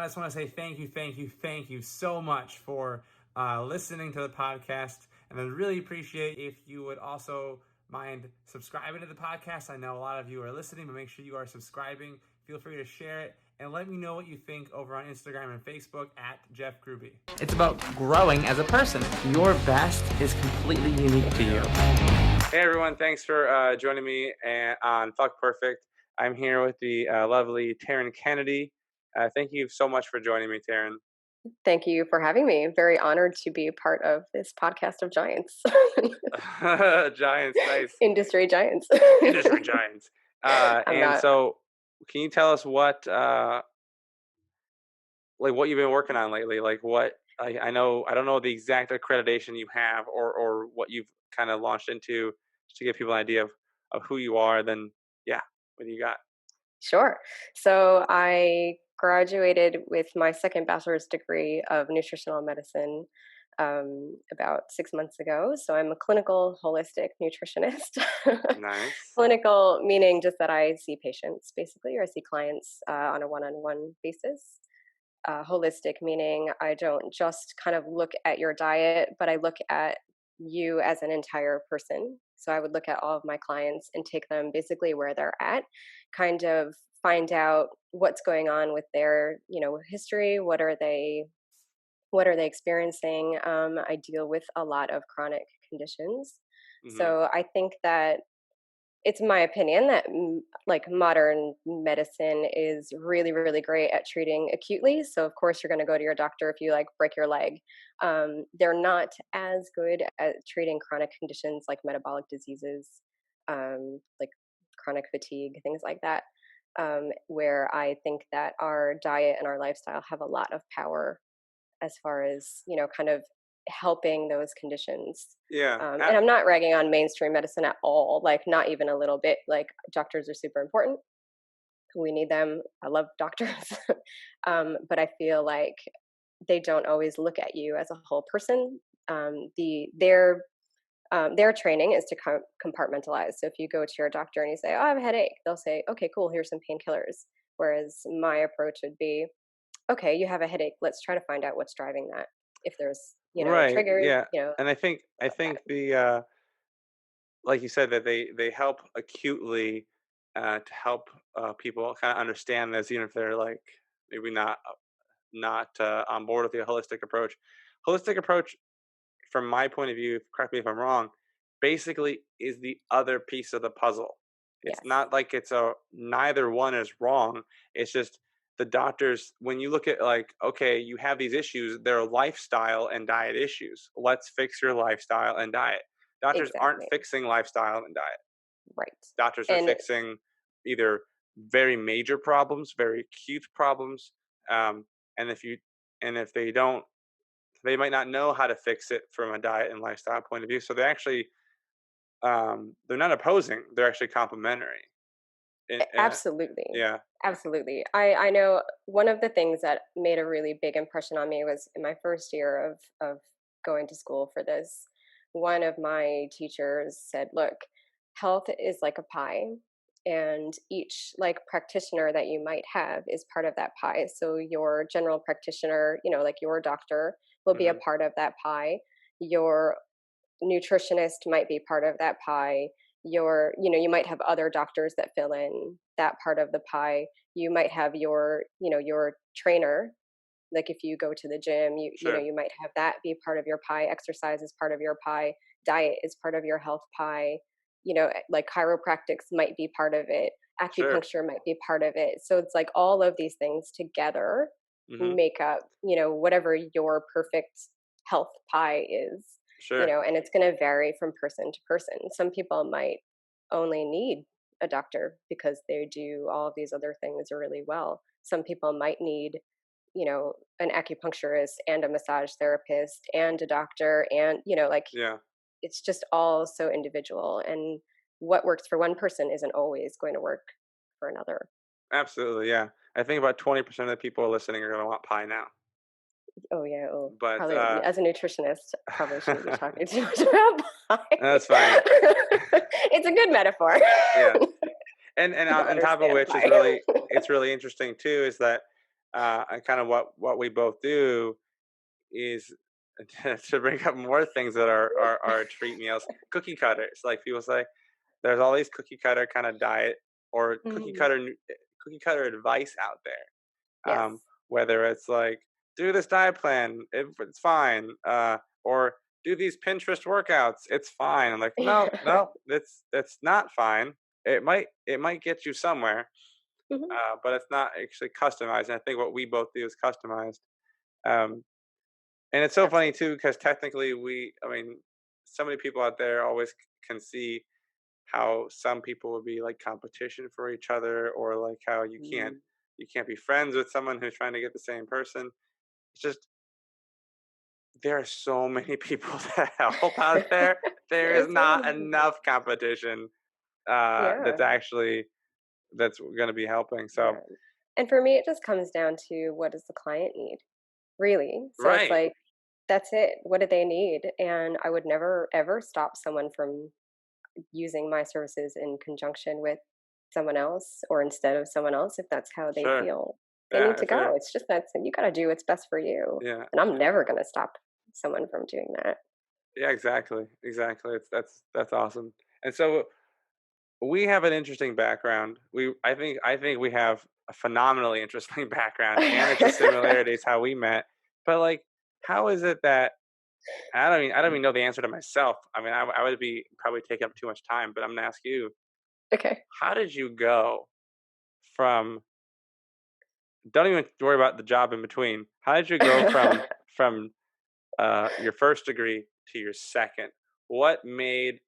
I just want to say thank you so much for listening to the podcast. And I'd really appreciate if you would also mind subscribing to the podcast. I know a lot of you are listening, but make sure you are subscribing. Feel free to share it and let me know what you think over on Instagram and Facebook at Jeff Gruby. It's about growing as a person. Your best is completely unique to you. Hey everyone, thanks for joining me on Fuck Perfect. I'm here with the lovely Taryn Kennedy. Thank you so much for joining me, Taryn. Thank you for having me. I'm very honored to be a part of this podcast of giants. Giants, nice. Industry giants. Industry giants. So can you tell us what you've been working on lately? Like what, I don't know the exact accreditation you have or what you've kind of launched into, just to give people an idea of who you are. Then, what do you got? Sure. So I graduated with my second bachelor's degree of nutritional medicine about 6 months ago. So I'm a clinical holistic nutritionist. Nice. Clinical meaning just that I see patients basically, or I see clients on a one-on-one basis. Holistic meaning I don't just kind of look at your diet, but I look at you as an entire person. So I would look at all of my clients and take them basically where they're at, kind of find out what's going on with their, history. What are they experiencing? I deal with a lot of chronic conditions. Mm-hmm. So I think that it's my opinion that modern medicine is really, really great at treating acutely. So of course you're going to go to your doctor if you break your leg. They're not as good at treating chronic conditions like metabolic diseases, like chronic fatigue, things like that. Where I think that our diet and our lifestyle have a lot of power as far as, kind of helping those conditions. And I'm not ragging on mainstream medicine at all, not even a little bit. Doctors are super important. We need them. I love doctors. But I feel like they don't always look at you as a whole person. Their training is to compartmentalize. So if you go to your doctor and you say, oh, I have a headache, they'll say, okay, cool, here's some painkillers. Whereas my approach would be, okay, you have a headache. Let's try to find out what's driving that. If there's, triggers, And I think the, like you said, that they help acutely to help people kind of understand this, even if they're maybe not on board with the holistic approach. Holistic approach, from my point of view, correct me if I'm wrong, basically is the other piece of the puzzle. It's not like neither one is wrong. It's just the doctors, when you look at okay, you have these issues, they're lifestyle and diet issues. Let's fix your lifestyle and diet. Doctors aren't fixing lifestyle and diet. Right. Doctors are fixing either very major problems, very acute problems. And if they don't, they might not know how to fix it from a diet and lifestyle point of view. So they actually, they're not opposing, they're actually complementary. Absolutely. Yeah. Absolutely. I know one of the things that made a really big impression on me was in my first year of going to school for this. One of my teachers said, look, health is like a pie, and each practitioner that you might have is part of that pie. So your general practitioner, your doctor will be a part of that pie. Your nutritionist might be part of that pie. You might have other doctors that fill in that part of the pie. You might have your trainer. Like if you go to the gym, you might have that be part of your pie. Exercise is part of your pie. Diet is part of your health pie. Chiropractics might be part of it. Acupuncture might be part of it. So it's all of these things together make up, whatever your perfect health pie is. And it's going to vary from person to person. Some people might only need a doctor because they do all of these other things really well. Some people might need, an acupuncturist and a massage therapist and a doctor and, it's just all so individual. And what works for one person isn't always going to work for another. Absolutely, yeah. I think about 20% of the people listening are going to want pie now. Oh yeah. But probably as a nutritionist, probably shouldn't be talking too much about pie. That's fine. It's a good metaphor. Yeah, and on top of which it's really interesting too is that and kind of what we both do is to bring up more things that are treat meals. Cookie cutters, like people say, there's all these cookie cutter kind of diet or Mm, cookie cutter advice out there. yes. Whether it's like do this diet plan, it's fine, or do these Pinterest workouts, it's fine. I'm like, no, no, that's not fine. It might get you somewhere, Mhm, but it's not actually customized. And I think what we both do is customized. Um, and it's so funny absolutely. too because technically I mean, so many people out there always can see how some people would be like competition for each other, or like how Mm. you can't be friends with someone who's trying to get the same person. It's just there are so many people that help out there. There is There's so not many people. enough competition Yeah, that's going to be helping. So yeah. And for me, it just comes down to what does the client need, really? So it's right, like, that's it. What do they need? And I would never, ever stop someone from using my services in conjunction with someone else or instead of someone else if that's how they sure, feel they need yeah, to if go. you're It's just that you got to do what's best for you. yeah, And I'm never going to stop someone from doing that. yeah, exactly, exactly. That's awesome. And so we have an interesting background. I think we have a phenomenally interesting background, and it's a similarities how we met. But like, how is it that I don't even know the answer to myself. I mean, I would be probably taking up too much time, but I'm gonna ask you, Okay. how did you go from don't even worry about the job in between. How did you go from your first degree to your second? What made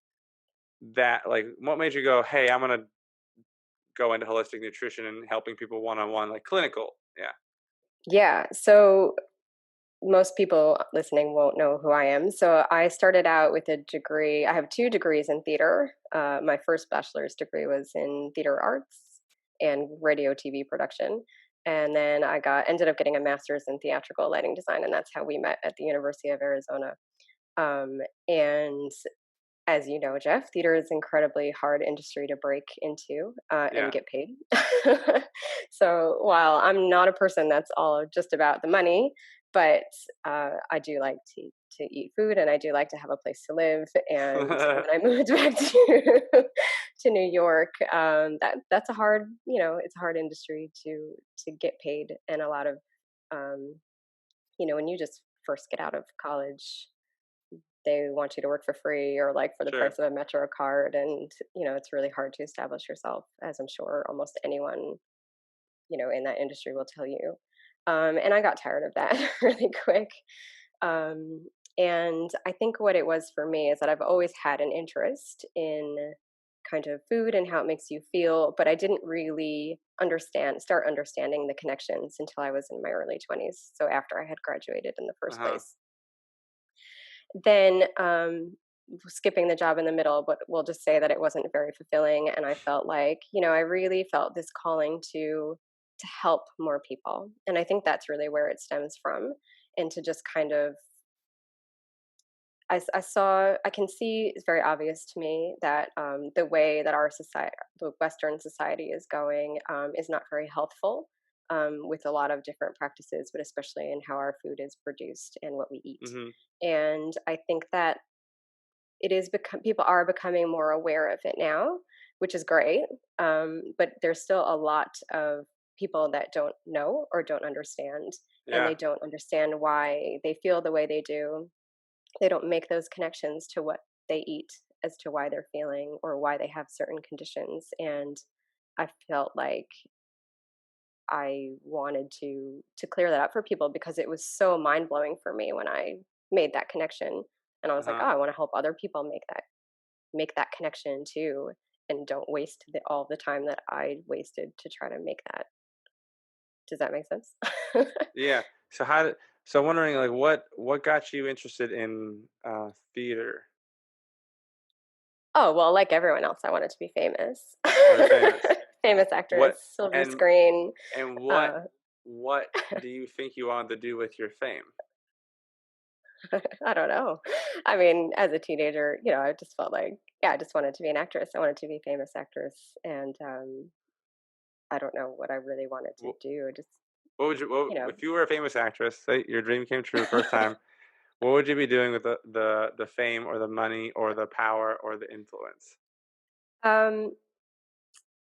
what made you go, "Hey, I'm gonna go into holistic nutrition and helping people one on one, like clinical." Yeah. Yeah. So most people listening won't know who I am. So I started out with a degree. I have two degrees in theater. My first bachelor's degree was in theater arts and radio TV production. And then ended up getting a master's in theatrical lighting design, and that's how we met at the University of Arizona. And as you know, Jeff, theater is incredibly hard industry to break into and Yeah. get paid. So while I'm not a person that's all just about the money, but I do like to eat food and I do like to have a place to live. And when I moved back to New York, that's a hard, it's a hard industry to get paid, and a lot of um, when you just first get out of college they want you to work for free or like for the Sure. price of a metro card, and it's really hard to establish yourself, as I'm sure almost anyone in that industry will tell you. And I got tired of that really quick. um, and I think what it was for me is that I've always had an interest in kind of food and how it makes you feel, but I didn't really start understanding the connections until I was in my early 20s, so after I had graduated in the Uh first huh. place. Then, skipping the job in the middle, but we'll just say that it wasn't very fulfilling, and I felt like, I really felt this calling to help more people, and I think that's really where it stems from, and to just kind of I can see it's very obvious to me that the way that our society, the Western society, is going is not very healthful. With a lot of different practices, but especially in how our food is produced and what we eat. Mhm. And I think that people are becoming more aware of it now, which is great. But there's still a lot of people that don't know or don't understand, and Yeah. they don't understand why they feel the way they do. They don't make those connections to what they eat as to why they're feeling or why they have certain conditions. And I felt like I wanted to clear that up for people because it was so mind blowing for me when I made that connection. And I Uh was like, oh, huh. I want to help other people make that connection too, and don't waste all the time that I wasted to try to make that. Does that make sense? Yeah. So I'm wondering like what got you interested in theater Oh, well, like everyone else, I wanted to be famous. or famous? Famous actress, What silver and screen. and Uh, what do you think you wanted to do with your fame? I don't know. I mean, as a teenager, I just felt like, yeah, I just wanted to be an actress. I wanted to be a famous actress, and I don't know what I really wanted to Wh- do. What would you what you know. if you were a famous actress, say your dream came true first time, what would you be doing with the fame or the money or the power or the influence? Um,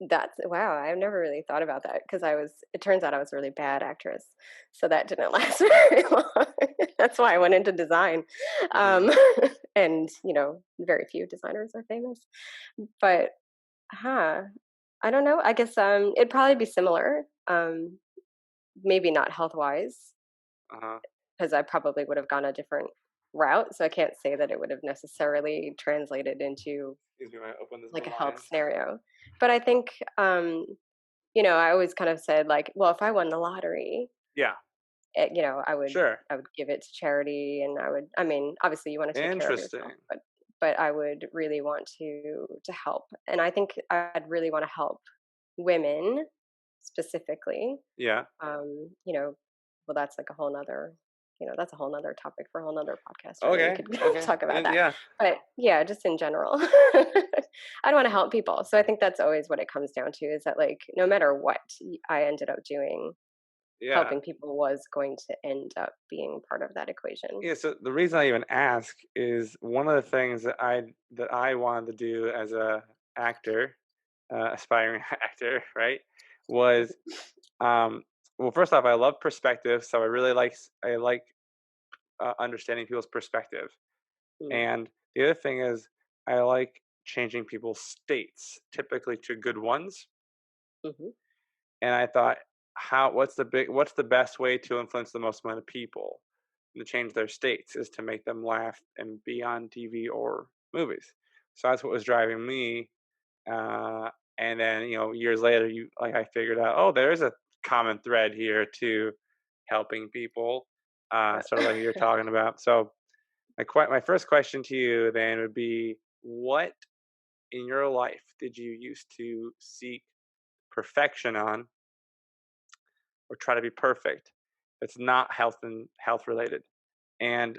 that's wow. I've never really thought about that because it turns out I was a really bad actress, so that didn't last very long. That's why I went into design, Mhm, um, and very few designers are famous. But huh, I don't know. I guess it'd probably be similar. Maybe not health wise, uh-huh. because I probably would have gone a different route. So I can't say that it would have necessarily translated into Excuse me, when I open this like a health blinds. scenario. But I think, I always kind of said like, well, if I won the lottery, Yeah, I would sure. give it to charity, and I mean, obviously you want to take care of yourself, Interesting. but I would really want to help, and I think I'd really want to help women specifically. Yeah. You know, well, that's like a whole nother, that's a whole nother topic for a whole nother podcast. Really, we Okay, could okay, talk about and that. yeah, But yeah, just in general, I'd want to help people. So I think that's always what it comes down to is that like no matter what I ended up doing, yeah. helping people was going to end up being part of that equation. Yeah, so the reason I even ask is one of the things that I wanted to do as a actor, aspiring actor, right, was um, well, first off, I love perspective, so I like understanding people's perspective, Mm, and the other thing is I like changing people's states, typically to good ones. mhm, And I thought, what's the best way to influence the most amount of people and to change their states is to make them laugh and be on TV or movies. So that's what was driving me. Uh, and then years later, I figured out, oh, there is a common thread here to helping people, sort of like you're talking about. So my first question to you then would be, what in your life did you used to seek perfection on or try to be perfect that's not health related, and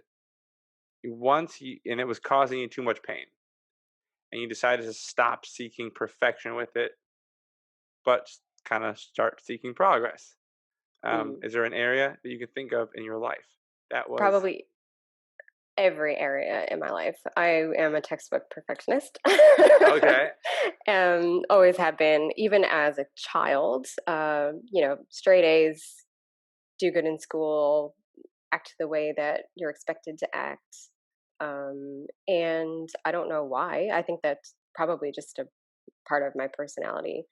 it was causing you too much pain and you decided to stop seeking perfection with it but kind of start seeking progress. mm. Is there an area that you can think of in your life that was Probably every area in my life. I am a textbook perfectionist. okay? Always have been, even as a child. Straight A's, do good in school, act the way that you're expected to act. And I don't know why. I think that's probably just a part of my personality.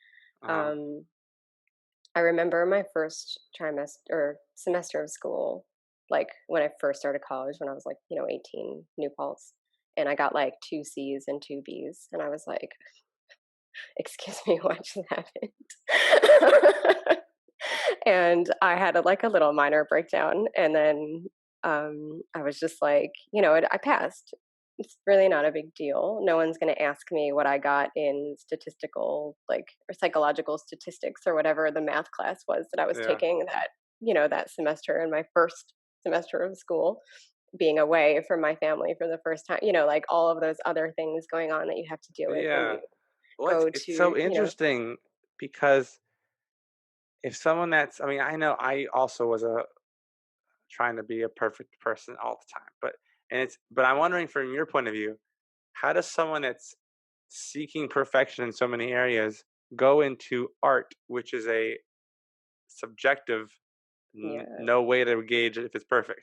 Uh-huh. Um, I remember my first trimester or semester of school, like when I first started college, when I was like, 18, new pulse, and I got like two C's and two B's, and I was like, "Excuse me, what just happened?" And I had like a little minor breakdown, and then I was just like, I passed. It's really not a big deal. No one's going to ask me what I got in statistical, like, or psychological statistics or whatever the math class was that I was Yeah. taking that semester in my first semester of school, being away from my family for the first time, like all of those other things going on that you have to deal with when Yeah. you Well, it's go it's to, so interesting because if someone that's I mean, I know I also was a trying to be a perfect person all the time. But I'm wondering from your point of view, how does someone that's seeking perfection in so many areas go into art, which is a subjective, yeah. no way to gauge if it's perfect?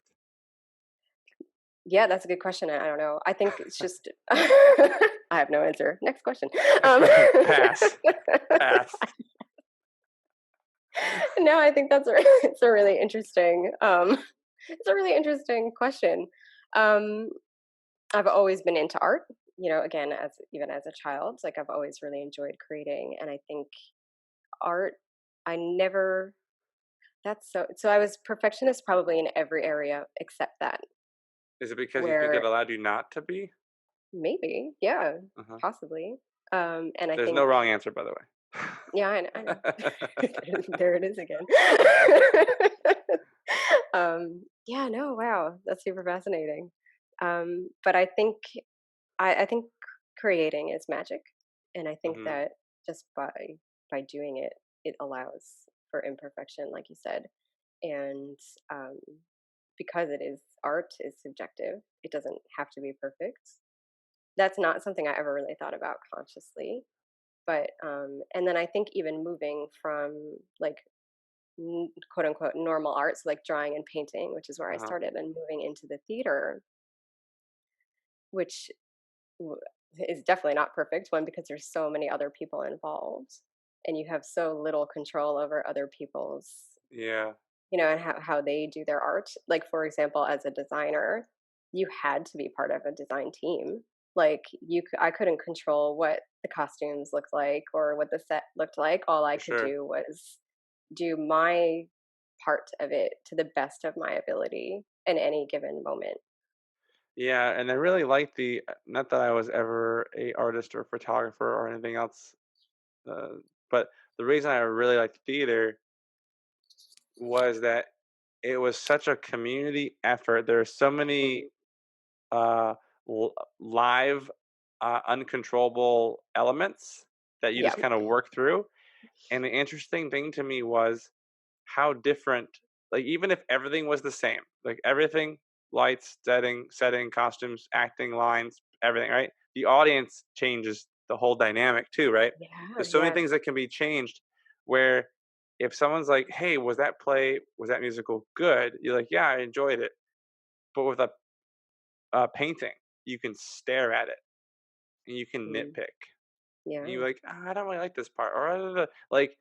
Yeah, that's a good question. I don't know. I think it's just I have no answer. Next question. Next Um, question. Pass. Pass. no, I think it's a really interesting it's a really interesting question. Um, I've always been into art. Again, as even as a child, like I've always really enjoyed creating, and I think art. I never. That's so. I was perfectionist probably in every area except that. Is it because you think it Where allowed you not to be? maybe, yeah, Uh-huh. possibly. And I There's think, no wrong answer, by the yeah, I know. way. There it is again. Yeah, no, wow, that's super fascinating. But I think creating is magic, and I think Hmm. that just by doing it, it allows for imperfection, like you said. and um, because it is art is subjective, it doesn't have to be perfect. That's not something I ever really thought about consciously. But and then I think even moving from like quote unquote normal arts, like drawing and painting, which is where I Uh-huh. started, and moving into the theater, which w- is definitely not perfect. One, because there's so many other people involved, and you have so little control over other people's, Yeah, and how they do their art. Like, for example, as a designer, you had to be part of a design team. Like, I couldn't control what the costumes looked like or what the set looked like. All I for could sure. do was do my part of it to the best of my ability in any given moment. Yeah, and I really like the not that I was ever a artist or photographer or anything else, uh, but the reason I really liked theater was that it was such a community effort. There are so many Mm. uh, live, uncontrollable elements that you Yeah, just kind of work through. And the interesting thing to me was how different, like even if everything was the same, like everything, lights, setting, costumes, acting, lines, everything, right? The audience changes the whole dynamic too, right? yeah, There's so many yes. things that can be changed where if someone's like, "Hey, was that play, was that musical good?" You're like, "Yeah, I enjoyed it." But with a painting, you can stare at it and you can Mm, nitpick. And yeah. you're like, "Ah, I don't really like this part," or like,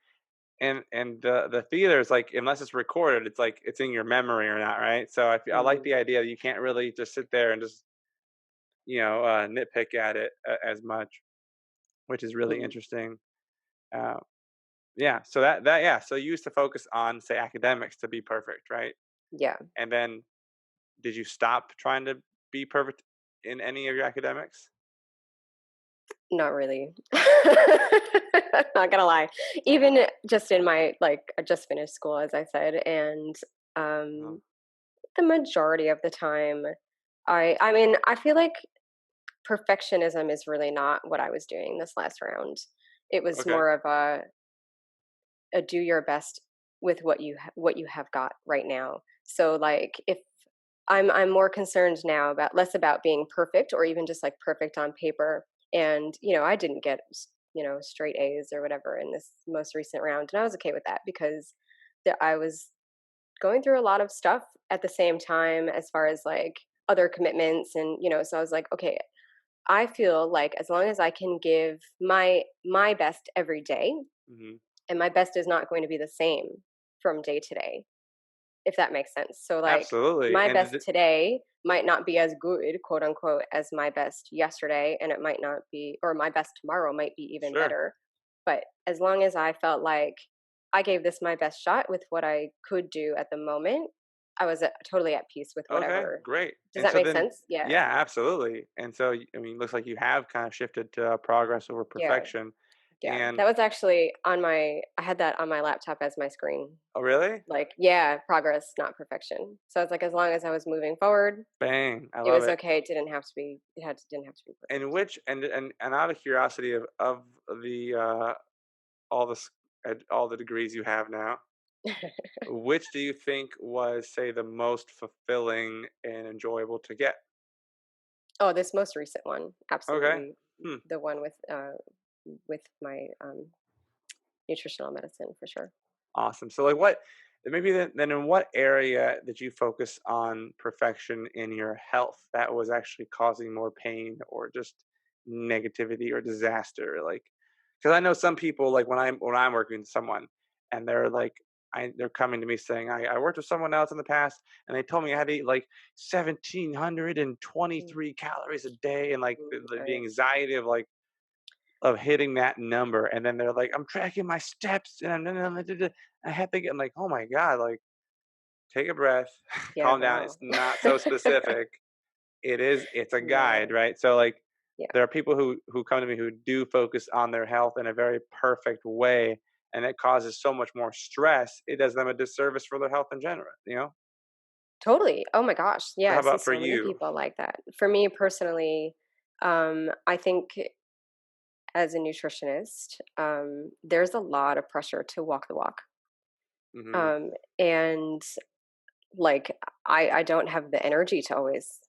and the theater is like, unless it's recorded, it's like it's in your memory or not, right? So I like Mm, the idea that you can't really just sit there and just nitpick at it as much, which is really mm, interesting. Uh, yeah, so that yeah, so you used to focus on say academics to be perfect, right? yeah. And then did you stop trying to be perfect in any of your academics? Not really. Not gonna lie. Even just in my I just finished school, as I said, and Uh-huh. um, the majority of the time, I mean, I feel like perfectionism is really not what I was doing this last round. It was Okay. more of a do your best with what you have got right now. So like if I'm more concerned now about less about being perfect or even just like perfect on paper. And I didn't get straight A's or whatever in this most recent round, and I was okay with that because I was going through a lot of stuff at the same time as far as like other commitments, and so I was like, okay, I feel like as long as I can give my best every day, Hmm. and my best is not going to be the same from day to day, if that makes sense. So like Absolutely. my And best today might not be as good, quote unquote, as my best yesterday, and it might not be, or my best tomorrow might be even sure. better. But as long as I felt like I gave this my best shot with what I could do at the moment, I was totally at peace with Okay, whatever. great. Does And that so make then, sense? Yeah. yeah, absolutely. And so, I mean, looks like you have kind of shifted to progress over Yeah. perfection. Yeah. And That was actually I had that on my laptop as my screen. oh, really? Like, yeah, progress, not perfection. So it's like as long as I was moving forward, Bang! I it love was it. okay. It didn't have to be. Didn't have to be And perfect. which and out of curiosity of the all the all the degrees you have now, which do you think was say the most fulfilling and enjoyable to get? Oh, this most recent one, Okay. absolutely, Hmm. the one with my nutritional medicine for sure. Awesome. So, like, what maybe then in what area did you focus on perfection in your health that was actually causing more pain or just negativity or disaster? Like, because I know some people, like when I'm working with someone, and they're like, they're coming to me saying, I worked with someone else in the past, and they told me I had to eat like 1,723 Mm, calories a day, and like oh the yeah, anxiety of hitting that number, and then they're like, "I'm tracking my steps, and I have to get." I'm like, "Oh my god!" Like, take a breath, yeah, calm down. It's no, not so specific. It is. It's a guide, no, right? So, like, yeah, there are people who come to me who do focus on their health in a very perfect way, and it causes so much more stress. It does them a disservice for their health in general. You know. totally. Oh my gosh, So, yeah, how I see about for so many you? people like that. For me personally, I think as a nutritionist, there's a lot of pressure to walk the walk. Mhm. Um, and like I don't have the energy to always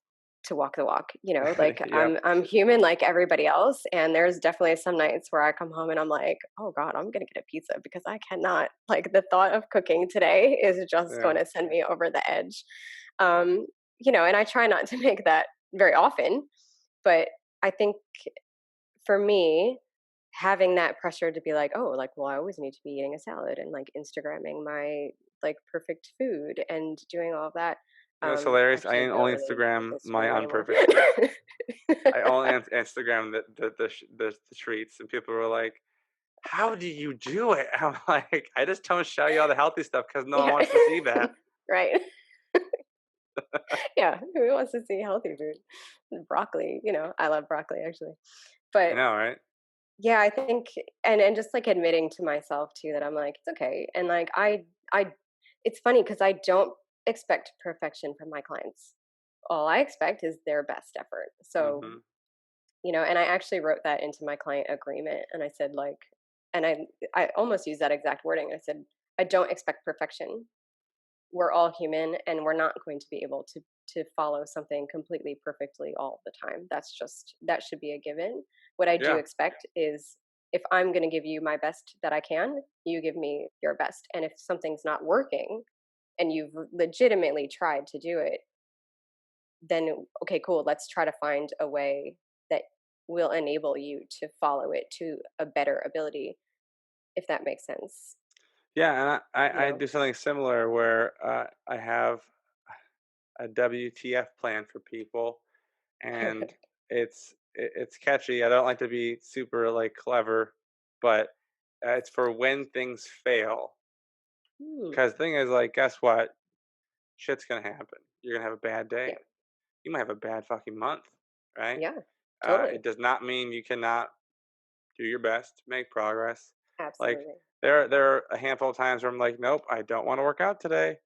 to walk the walk, you know, like Yep. I'm human like everybody else. And there's definitely some nights where I come home and I'm like, oh God, I'm gonna get a pizza because I cannot, like, the thought of cooking today is just Yeah. going to send me over the edge. Um, you know, and I try not to make that very often, but I think for me, having that pressure to be like, oh, like, well, I always need to be eating a salad and like Instagramming my like perfect food and doing all of that. You know, it's hilarious. I Actually don't only really do Instagram this my really anymore. unperfect food. I only Instagram the treats, and people were like, "How do you do it?" I'm like, "I just don't show you all the healthy stuff because no one Yeah. wants to see that." Right. Yeah. Who wants to see healthy food? Broccoli, you know, I love broccoli actually. I But know, right? yeah, I think, and just like admitting to myself too that I'm like, it's okay. And like I it's funny because I don't expect perfection from my clients. All I expect is their best effort. So, Mhm. you know, and I actually wrote that into my client agreement and I said like, and I almost used that exact wording. I said, I don't expect perfection. We're all human and we're not going to be able to follow something completely perfectly all the time. That's just, that should be a given. What I do Yeah. expect is if I'm going to give you my best that I can, you give me your best. And if something's not working and you've legitimately tried to do it, then okay, cool, let's try to find a way that will enable you to follow it to a better ability, if that makes sense, Yeah, and you I know. do something similar where, I have a WTF plan for people, and it's catchy. I don't like to be super, like, clever, but, it's for when things fail. Hmm. Because the thing is, like, guess what? Shit's gonna happen. You're gonna have a bad Yeah. day. You might have a bad fucking month, right? Yeah. Totally. It does not mean you cannot do your best, make progress. Like Absolutely. there are a handful of times where I'm like, nope, I don't want to work out today.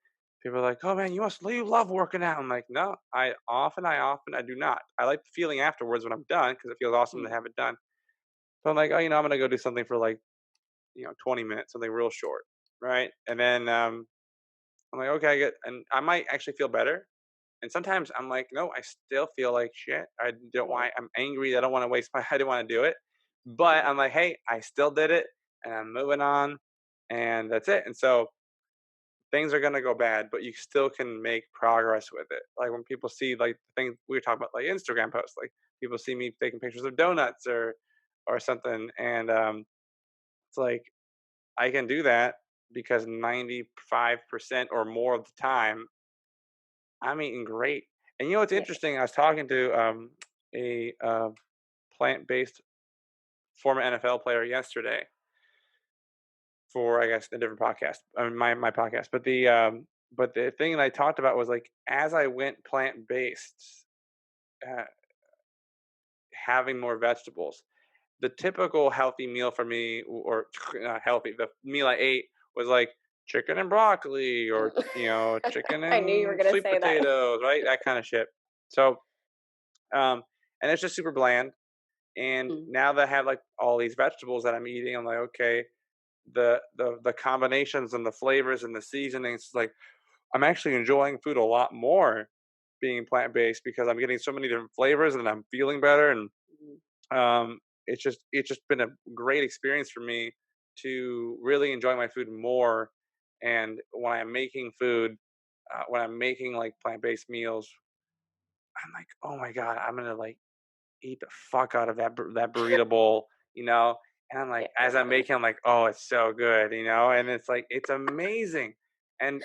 People are like, oh man, you love working out. I'm like, no, I often I do not. I like the feeling afterwards when I'm done because it feels awesome to Mm. have it done. So I'm like, oh, I'm gonna go do something for like 20 minutes, something real short, right? And then I'm like, okay, I get, and I might actually feel better. And sometimes I'm like, no, I still feel like shit. I don't Yeah. want. I'm angry. I don't want to waste my. I don't want to do it. But Mhm. I'm like, hey, I still did it, and I'm moving on, and that's it. And so things are gonna go bad, but you still can make progress with it. Like when people see like the things we were talking about, like Instagram posts, like people see me taking pictures of donuts or something, and it's like I can do that because 95% or more of the time I'm eating great. And you know what's Yeah. interesting? I was talking to a plant-based former NFL player yesterday for, I guess, a different podcast. I mean, my podcast. But the thing that I talked about was like as I went plant-based, uh, having more vegetables. The typical healthy meal for me, or healthy, the meal I ate was like chicken and broccoli, or chicken I knew you were and gonna sweet say that. potatoes, right? That kind of shit. So, and it's just super bland. And Mm. now that I have like all these vegetables that I'm eating, I'm like, okay, the combinations and the flavors and the seasonings, like I'm actually enjoying food a lot more being plant based because I'm getting so many different flavors and I'm feeling better. And Mhm. it's just been a great experience for me to really enjoy my food more. And when I'm making food, when I'm making like plant based meals, I'm like, oh my god, I'm gonna like eat the fuck out of that burrito bowl, you know? And I'm like, Yeah, as I'm definitely. making, I'm like, oh, it's so good, you know? And it's like, it's amazing. And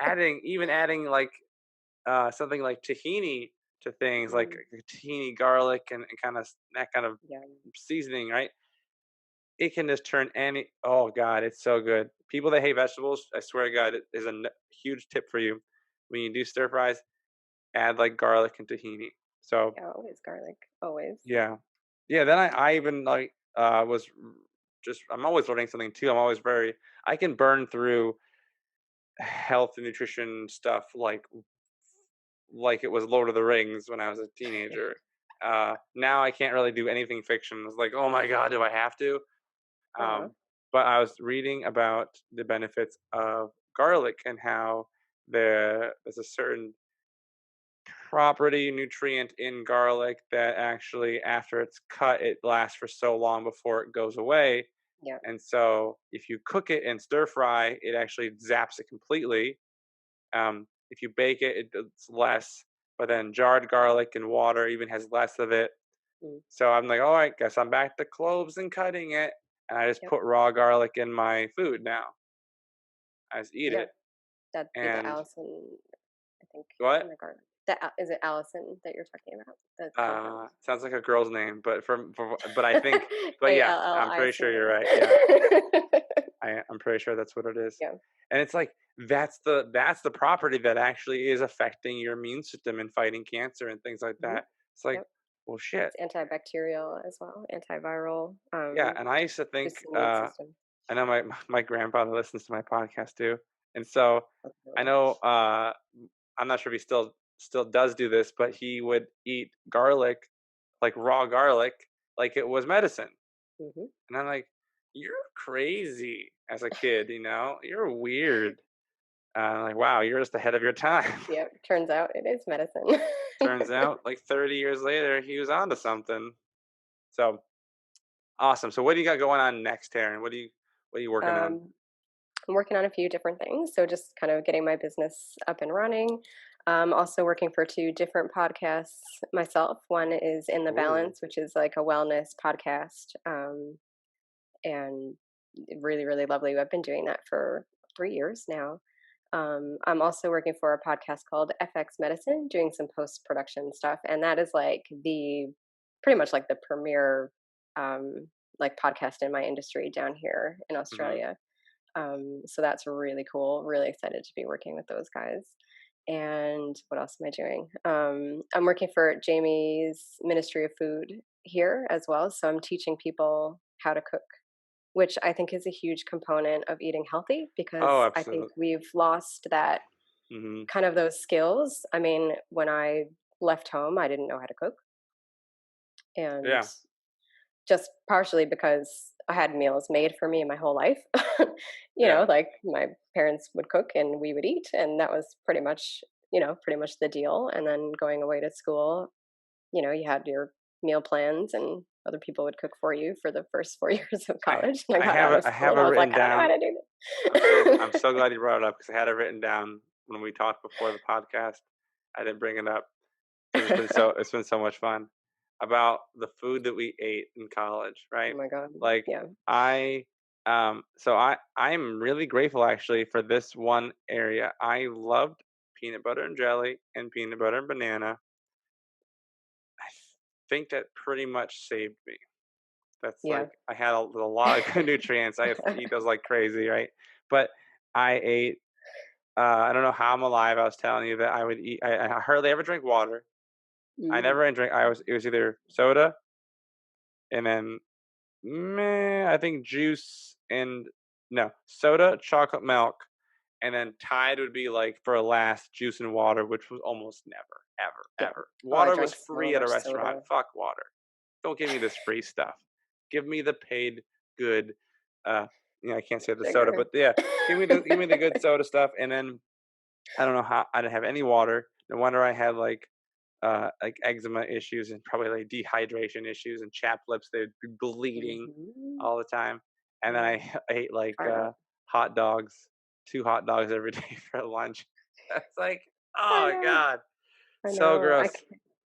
adding like something like tahini to things like Mm. tahini garlic and kind of that kind of Yeah. seasoning, right? It can just turn any, oh god, it's so good. People that hate vegetables, I swear to God, it is a huge tip for you. When you do stir fries, add like garlic and tahini. So Yeah, always garlic, always. yeah. Yeah, then I even, like, was just I'm always learning something too. I can burn through health and nutrition stuff like it was Lord of the Rings when I was a teenager. Now I can't really do anything fiction. It's like, "Oh my god, do I have to?" Aw. Um, But I was reading about the benefits of garlic and how there's a certain property nutrient in garlic that actually after it's cut it lasts for so long before it goes away. Yeah. And so if you cook it and stir fry it actually zaps it completely. If you bake it it's less, but then jarred garlic and water even has less of it. Mm. So I'm like, all right, guess I'm back to cloves and cutting it, and I just Yep. put raw garlic in my food now. I just eat Yeah. it. That'd be the And Allison, I think, what? in the garden. Is it Allison that you're talking about? The compound. Sounds like a girl's name, but but I think, but yeah, I'm pretty sure you're right. Yeah, ALLICN. I'm pretty sure that's what it is. Yeah. And it's like that's the property that actually is affecting your immune system and fighting cancer and things like Hmm. that. It's like, Yep. well, shit. It's antibacterial as well, antiviral, Yeah, and I used to think, boosts the immune system. I know my grandfather listens to my podcast too, and so That's I really know, I'm not sure if he still does do this, but he would eat garlic, like raw garlic, like it was medicine. hmm And I'm like, "You're crazy," as a kid, "You're weird." Like, "Wow, you're just ahead of your time." Yep. Turns out it is medicine. Turns out, like 30 years later, he was onto something. So, awesome. So what do you got going on next, Taryn? What are you working on? um, I'm working on a few different things. So just kind of getting my business up and running. Also working for two different podcasts myself. One is In the Ooh. Balance, which is like a wellness podcast. And really, really lovely. I've been doing that for 3 years now. I'm also working for a podcast called FX Medicine, doing some post production stuff, and that is like the pretty much like the premier like podcast in my industry down here in Mhm. Australia. So that's really cool. Really excited to be working with those guys. And what else am I doing? I'm working for Jamie's Ministry of Food here as well. So I'm teaching people how to cook, which I think is a huge component of eating healthy Oh, because I think absolutely. we've lost that Mhm. kind of those skills. I mean, when I left home, I didn't know how to cook. And Yeah. just partially because I had meals made for me my whole life. Yeah. Like my parents would cook and we would eat, and that was pretty much the deal. And then going away to school, you had your meal plans and other people would cook for you for the first 4 years of I college. And I I got have out it of I school have and it I was like, written I don't know how down. to do I'm this. so glad you brought it up because I had it written down when we talked before the podcast. I didn't bring it up because it's been so much fun about the food that we ate in college, Oh right? my god. Like Yeah. I so I'm really grateful actually for this one area. I loved peanut butter and jelly and peanut butter and banana. I think that pretty much saved me. That's Yeah. like I had a lot of good nutrients. I eat those like crazy, right? But I ate. I don't know how I'm alive. I was telling you that I would eat. I hardly ever drink water. I Mm. never drink. It was either soda and then meh, I think juice and no soda, chocolate milk, and then Tide would be like for a last juice and water, which was almost never, ever, Yeah. ever. Oh, I Water was drank so free at a much restaurant. soda. Fuck water. Don't give me this free stuff. Give me the paid good. Uh, I can't say the soda, Sugar. but yeah, give me the good soda stuff. And then I don't know how I didn't have any water. No wonder I had like eczema issues and probably like dehydration issues and chapped lips. They'd be bleeding Mhm. all the time. And then Yeah. I ate like Fired up. hot dogs, 2 hot dogs every day for lunch. That's like, I oh know. god, I so know. gross.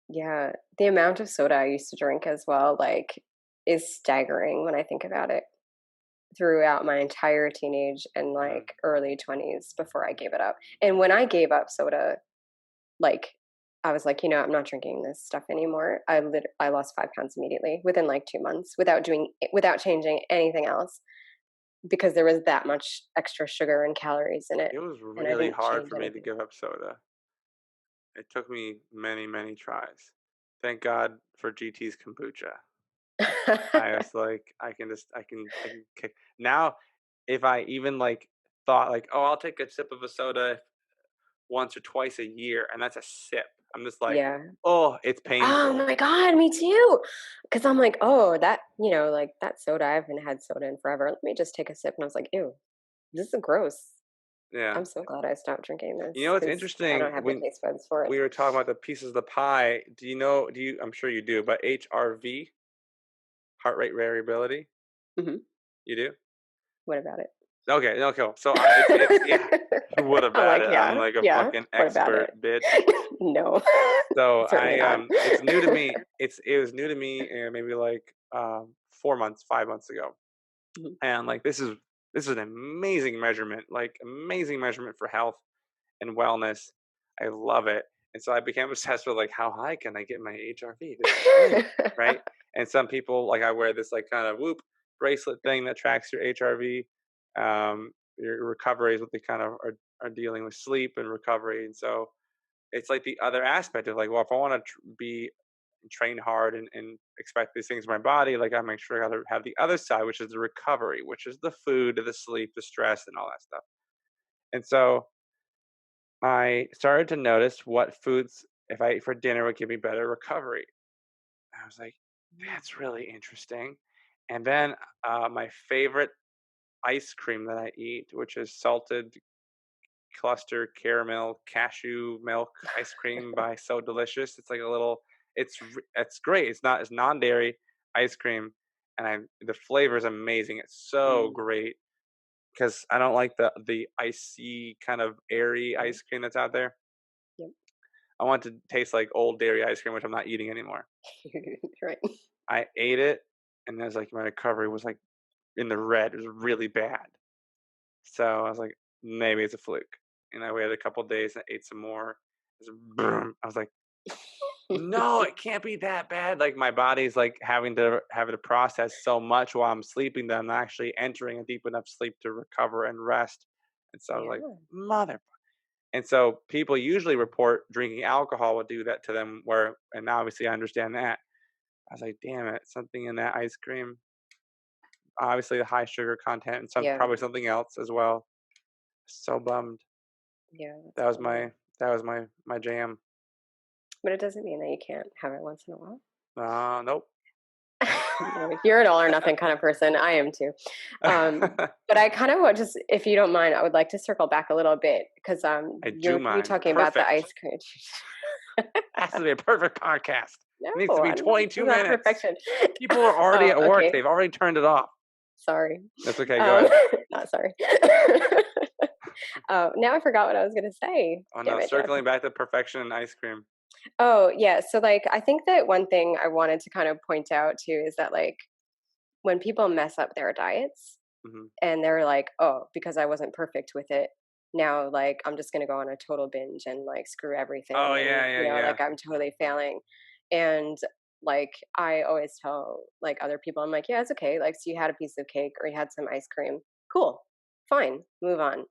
Yeah. The amount of soda I used to drink as well, like, is staggering when I think about it. Throughout my entire teenage and Mhm. like early 20s before I gave it up. And when I gave up soda, like I was like, I'm not drinking this stuff anymore. I lost 5 pounds immediately within like 2 months without changing anything else because there was that much extra sugar and calories in it, It was and I really didn't hard change for me to anything. give up soda. It took me many, many tries. Thank God for GT's kombucha. I was like, I can kick now. If I even like thought like, oh, I'll take a sip of a soda once or twice a year, and that's a sip. I'm just like, Yeah. oh, it's Oh painful. my god, me too. Because 'Cause I'm like, "Oh, that" like, "that soda, I haven't had soda in forever. Let me just take a sip." And I was like, "Ew, this is gross." Yeah. I'm so glad I stopped drinking You this know what's because I interesting? don't have the When taste buds for it. we were talking about the pieces of the pie, do you know? Do you? I'm sure you do, but HRV, heart rate variability, Mhm. you do? What about it? Okay, no, cool. So it's yeah. What I'm about like, it? I'm "Yeah, like a yeah. fucking What about it?" expert, bitch. No. So Certainly not. it's new to me. It was new to me, maybe like 4 months, 5 months ago, Mhm. and like this is an amazing measurement, like amazing measurement for health and wellness. I love it, and so I became obsessed with like how high can I get my HRV? This is great, right? And some people like I wear this like kind of whoop bracelet thing that tracks your HRV. Your recovery is what they kind of are dealing with sleep and recovery, and so it's like the other aspect of like, well, if I want to be train hard and expect these things in my body, like I make sure I gotta have the other side, which is the recovery, which is the food, the sleep, the stress, and all that stuff. And so I started to notice what foods, if I ate for dinner, would give me better recovery. I was like, Mm. that's really interesting. And then my favorite ice cream that I eat, which is salted cluster caramel cashew milk ice cream by So Delicious. It's like a little. It's great. It's non-dairy ice cream, and the flavor is amazing. It's so Mm. great because I don't like the icy kind of airy Yeah. ice cream that's out there. Yep. I want it to taste like old dairy ice cream, which I'm not eating anymore. Right. I ate it, and it was like my recovery was like in the red. It was really bad. So I was like, maybe it's a fluke. And I waited a couple days and ate some more. It was boom. I was like, no, it can't be that bad. Like my body's like having to process so much while I'm sleeping that I'm not actually entering a deep enough sleep to recover and rest. And so I was like, Yeah. mother. And so people usually report drinking alcohol will do that to them. And now obviously I understand that. I was like, damn it, something in that ice cream. Obviously the high sugar content and some Yeah. probably something else as well. So bummed. Yeah, that's That a was bummer. my jam. But it doesn't mean that you can't have it once in a while. Nope. No, you're an all or nothing kind of person. I am too. But I kind of want just, if you don't mind, I would like to circle back a little bit because I do you mind. talking about the Perfect. ice cream. Has to be a perfect podcast. No, It needs to be I don't. This 22 is not minutes. perfection. People are already at work. Okay, They've already turned it off. sorry. That's okay. Go Um, ahead. not sorry. Now I forgot what I was going to say. Oh Damn no, it, Jeff. circling back to perfection and ice cream. Oh yeah. So like, I think that one thing I wanted to kind of point out too is that like when people mess up their diets, Hmm. and they're like, "Oh, because I wasn't perfect with it, now like I'm just gonna go on a total binge and like screw Oh everything, and yeah, yeah, yeah. like I'm totally failing." And like I always tell like other people, I'm like, "Yeah, it's okay. Like, so you had a piece of cake or you had some ice cream, cool, fine, move on."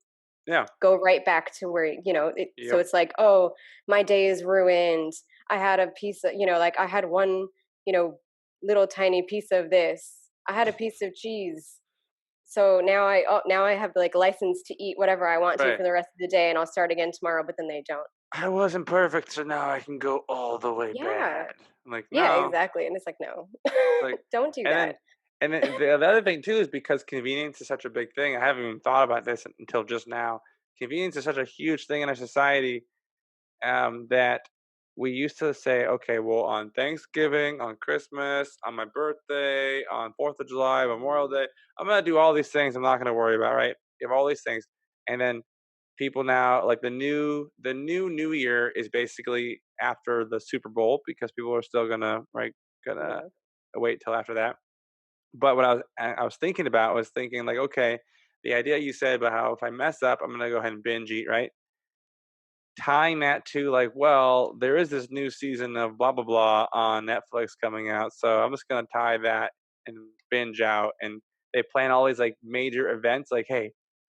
Yeah. Go right back to where so Yep. it's like, oh, my day is ruined. I had a piece of, like I had one, you know little tiny piece of this. I had a piece of cheese, so now I have like license to eat whatever I want to Right. for the rest of the day, and I'll start again tomorrow. But then they don't. I wasn't perfect, so now I can go all the way Yeah, bad. I'm like, yeah, no. exactly. And it's like, no, It's like, don't do and that. then the other thing too is because convenience is such a big thing. I haven't even thought about this until just now. Convenience is such a huge thing in our society, that we used to say, okay, well, on Thanksgiving, on Christmas, on my birthday, on 4th of July, Memorial Day, I'm gonna do all these things. I'm not gonna worry about, right? You have all these things, and then people now like the new year is basically after the Super Bowl because people are still gonna Yeah. wait till after that. But what I was thinking about was thinking like, okay, the idea you said about how if I mess up, I'm gonna go ahead and binge eat, right? Tying that to like, well, there is this new season of blah blah blah on Netflix coming out, so I'm just gonna tie that and binge out. And they plan all these like major events, like, hey,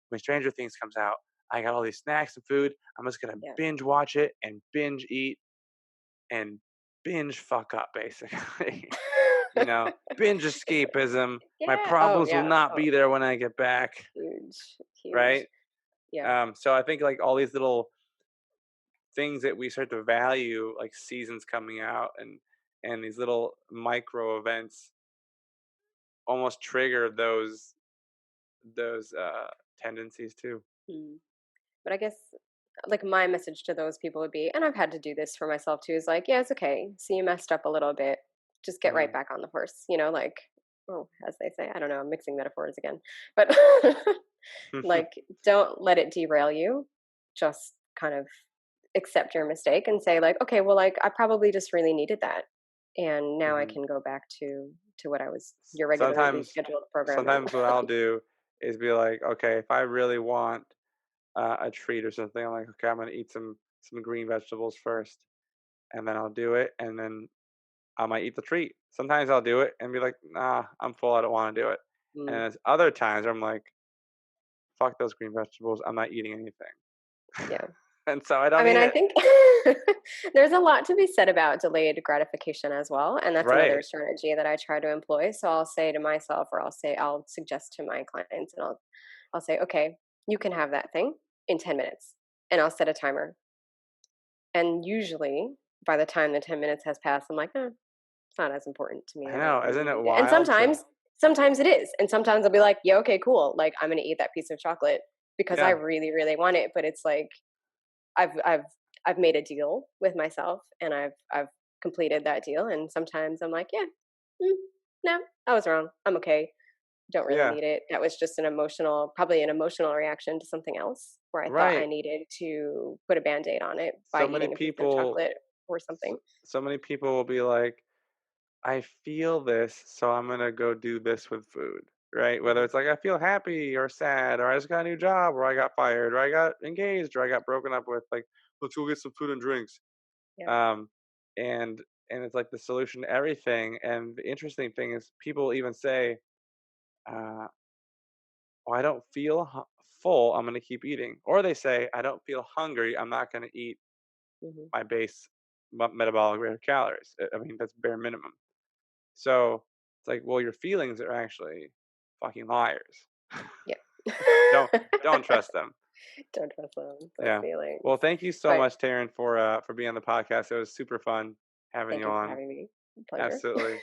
when Stranger Things comes out, I got all these snacks and food. I'm just gonna Yeah. binge watch it and binge eat and binge fuck up, basically. Binge escapism. My Yeah. Oh problems will yeah. not Oh, be there when I get back, huge, huge. right? Yeah. So I think like all these little things that we start to value, like seasons coming out and these little micro events, almost trigger those tendencies too. Mm. But I guess like my message to those people would be, and I've had to do this for myself too, is like, yeah, it's okay. See, you messed up a little bit. Just get right Mhm. back on the horse, like, oh, as they say, I don't know, I'm mixing metaphors again. But like, don't let it derail you. Just kind of accept your mistake and say, like, okay, well, like, I probably just really needed that. And now I Mhm. can go back to what I was your regularly Sometimes scheduled programming. sometimes what I'll do is be like, okay, if I really want a treat or something, I'm like, okay, I'm gonna eat some green vegetables first, and then I'll do it, and then I might eat the treat. Sometimes I'll do it and be like, nah, I'm full, I don't want to do it. And Mm, there's other times where I'm like, fuck those green vegetables, I'm not eating anything, yeah. and so I I don't mean, eat I it. think there's a lot to be said about delayed gratification as well, and that's another Right. strategy that I try to employ. So I'll say to myself, or I'll suggest to my clients, and I'll say, okay, you can have that thing in 10 minutes, and I'll set a timer. And usually, by the time the 10 minutes has passed, I'm like, it's not as important to me. I I don't know, really isn't it need it. And wild to sometimes it is, and sometimes I'll be like, yeah, okay, cool. Like I'm gonna eat that piece of chocolate because I yeah, really, really want it. But it's like I've I've I've made a deal with myself and I've completed that deal and sometimes I'm like, yeah, mm, no, I was wrong. I'm okay. Don't really yeah, need it. That was just probably an emotional reaction to something else where I thought I right. needed to put a band-aid on it by So many eating a piece of people chocolate or so, something. so many people will be like, I feel this, so I'm gonna go do this with food, right? Whether Mhm. it's like I feel happy or sad, or I just got a new job, or I got fired, or I got engaged, or I got broken up with, like, let's go get some food and drinks. Yeah. Um, and and it's like the solution to everything. And the interesting thing is, people even say, uh, "Oh, I don't feel full. I'm gonna keep eating," or they say, "I don't feel hungry. I'm not gonna eat Hmm. my base metabolic rate of calories." I mean, that's bare minimum. So it's like, well, your feelings are actually fucking liars. Yeah. don't don't trust them. Don't trust those Yeah. Well, feelings. thank you so But much, Taryn, for being on the podcast. It was super fun having thank you you for on. having me. Pleasure. Absolutely.